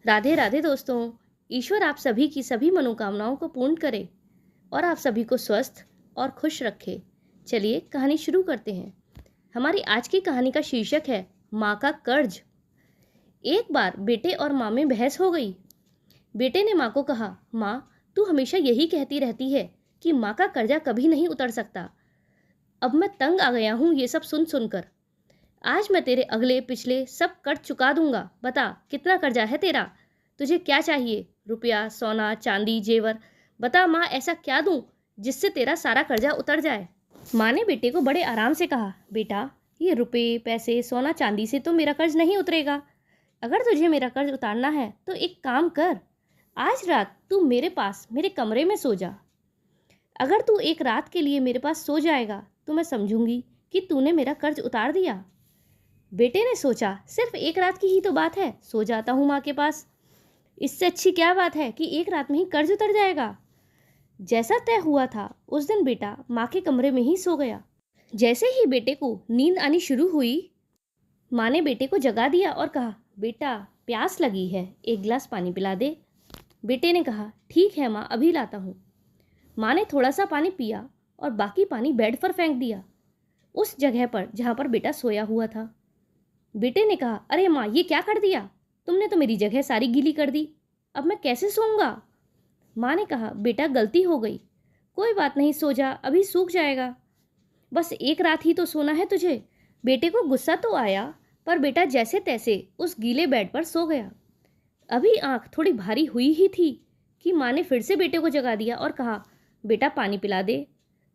राधे राधे दोस्तों। ईश्वर आप सभी की सभी मनोकामनाओं को पूर्ण करे और आप सभी को स्वस्थ और खुश रखे। चलिए कहानी शुरू करते हैं। हमारी आज की कहानी का शीर्षक है माँ का कर्ज। एक बार बेटे और माँ में बहस हो गई। बेटे ने माँ को कहा, माँ तू हमेशा यही कहती रहती है कि माँ का कर्जा कभी नहीं उतर सकता। अब मैं तंग आ गया हूँ ये सब सुन सुनकर। आज मैं तेरे अगले पिछले सब कर्ज चुका दूंगा। बता कितना कर्जा है तेरा? तुझे क्या चाहिए? रुपया, सोना, चांदी, जेवर? बता माँ, ऐसा क्या दूं जिससे तेरा सारा कर्जा उतर जाए? माँ ने बेटे को बड़े आराम से कहा, बेटा ये रुपये, पैसे, सोना, चांदी से तो मेरा कर्ज नहीं उतरेगा। अगर तुझे मेरा कर्ज उतारना है तो एक काम कर, आज रात तू मेरे पास मेरे कमरे में सो जा। अगर तू एक रात के लिए मेरे पास सो जाएगा तो मैं समझूंगी कि तूने मेरा कर्ज उतार दिया। बेटे ने सोचा, सिर्फ एक रात की ही तो बात है, सो जाता हूँ माँ के पास। इससे अच्छी क्या बात है कि एक रात में ही कर्ज उतर जाएगा। जैसा तय हुआ था उस दिन बेटा माँ के कमरे में ही सो गया। जैसे ही बेटे को नींद आनी शुरू हुई, माँ ने बेटे को जगा दिया और कहा, बेटा प्यास लगी है, एक गिलास पानी पिला दे। बेटे ने कहा, ठीक है माँ, अभी लाता हूँ। माँ ने थोड़ा सा पानी पिया और बाकी पानी बेड पर फेंक दिया, उस जगह पर जहाँ पर बेटा सोया हुआ था। बेटे ने कहा, अरे माँ ये क्या कर दिया? तुमने तो मेरी जगह सारी गीली कर दी, अब मैं कैसे सोऊंगा? माँ ने कहा, बेटा गलती हो गई, कोई बात नहीं, सो जा, अभी सूख जाएगा। बस एक रात ही तो सोना है तुझे। बेटे को गुस्सा तो आया, पर बेटा जैसे तैसे उस गीले बेड पर सो गया। अभी आंख थोड़ी भारी हुई ही थी कि माँ ने फिर से बेटे को जगा दिया और कहा, बेटा पानी पिला दे।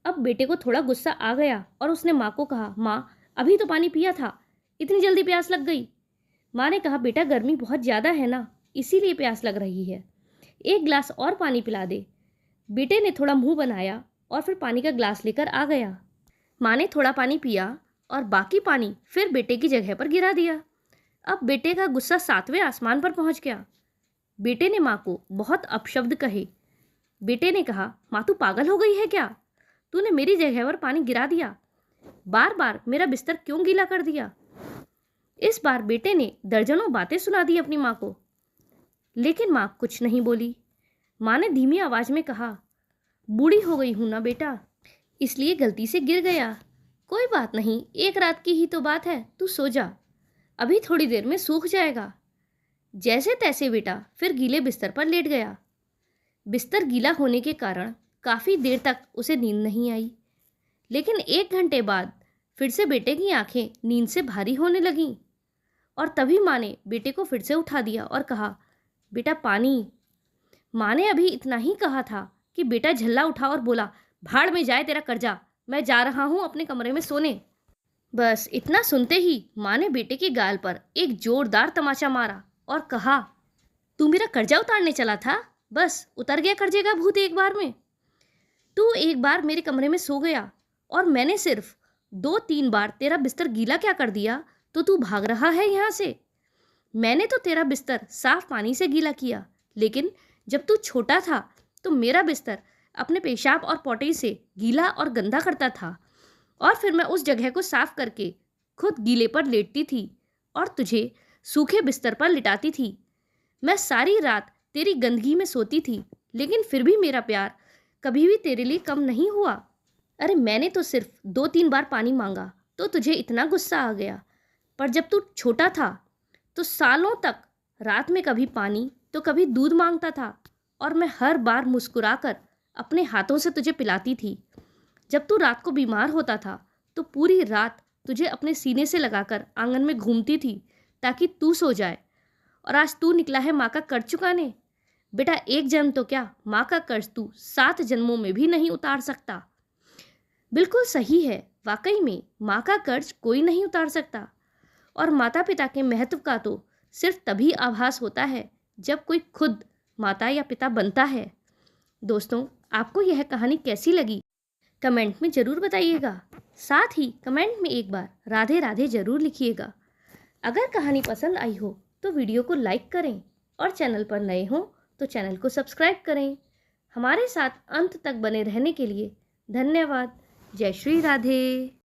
अब बेटे को थोड़ा गुस्सा आ गया और उसने माँ को कहा, माँ अभी तो पानी पिया था, इतनी जल्दी प्यास लग गई। माँ ने कहा, बेटा गर्मी बहुत ज़्यादा है ना, इसीलिए प्यास लग रही है, एक गिलास और पानी पिला दे। बेटे ने थोड़ा मुंह बनाया और फिर पानी का गिलास लेकर आ गया। माँ ने थोड़ा पानी पिया और बाकी पानी फिर बेटे की जगह पर गिरा दिया। अब बेटे का गुस्सा 7वें आसमान पर पहुंच गया। बेटे ने माँ को बहुत अपशब्द कहे। बेटे ने कहा, माँ तू पागल हो गई है क्या? तूने मेरी जगह पर पानी गिरा दिया, बार बार मेरा बिस्तर क्यों गीला कर दिया? इस बार बेटे ने दर्जनों बातें सुना दी अपनी माँ को, लेकिन माँ कुछ नहीं बोली। माँ ने धीमी आवाज में कहा, बूढ़ी हो गई हूं ना बेटा, इसलिए गलती से गिर गया। कोई बात नहीं, एक रात की ही तो बात है, तू सो जा, अभी थोड़ी देर में सूख जाएगा। जैसे तैसे बेटा फिर गीले बिस्तर पर लेट गया। बिस्तर गीला होने के कारण काफ़ी देर तक उसे नींद नहीं आई, लेकिन 1 घंटे बाद फिर से बेटे की आंखें नींद से भारी होने लगीं और तभी माँ ने बेटे को फिर से उठा दिया और कहा, बेटा पानी। माँ ने अभी इतना ही कहा था कि बेटा झल्ला उठा और बोला, भाड़ में जाए तेरा कर्जा, मैं जा रहा हूँ अपने कमरे में सोने। बस इतना सुनते ही माँ ने बेटे के गाल पर एक जोरदार तमाचा मारा और कहा, तू मेरा कर्जा उतारने चला था, बस उतर गया कर्जे का भूत एक बार में। तू एक बार मेरे कमरे में सो गया और मैंने सिर्फ 2-3 बार तेरा बिस्तर गीला क्या कर दिया तो तू भाग रहा है यहाँ से। मैंने तो तेरा बिस्तर साफ पानी से गीला किया, लेकिन जब तू छोटा था तो मेरा बिस्तर अपने पेशाब और पॉटी से गीला और गंदा करता था और फिर मैं उस जगह को साफ करके खुद गीले पर लेटती थी और तुझे सूखे बिस्तर पर लिटाती थी। मैं सारी रात तेरी गंदगी में सोती थी, लेकिन फिर भी मेरा प्यार कभी भी तेरे लिए कम नहीं हुआ। अरे मैंने तो सिर्फ 2-3 बार पानी मांगा तो तुझे इतना गुस्सा आ गया, पर जब तू छोटा था तो सालों तक रात में कभी पानी तो कभी दूध मांगता था और मैं हर बार मुस्कुराकर अपने हाथों से तुझे पिलाती थी। जब तू रात को बीमार होता था तो पूरी रात तुझे अपने सीने से लगाकर आंगन में घूमती थी ताकि तू सो जाए। और आज तू निकला है माँ का कर्ज चुकाने। बेटा एक जन्म तो क्या, माँ का कर्ज तू 7 जन्मों में भी नहीं उतार सकता। बिल्कुल सही है, वाकई में माँ का कर्ज कोई नहीं उतार सकता। और माता पिता के महत्व का तो सिर्फ तभी आभास होता है जब कोई खुद माता या पिता बनता है। दोस्तों, आपको यह कहानी कैसी लगी कमेंट में ज़रूर बताइएगा। साथ ही कमेंट में एक बार राधे राधे ज़रूर लिखिएगा। अगर कहानी पसंद आई हो तो वीडियो को लाइक करें और चैनल पर नए हों तो चैनल को सब्सक्राइब करें। हमारे साथ अंत तक बने रहने के लिए धन्यवाद। जय श्री राधे।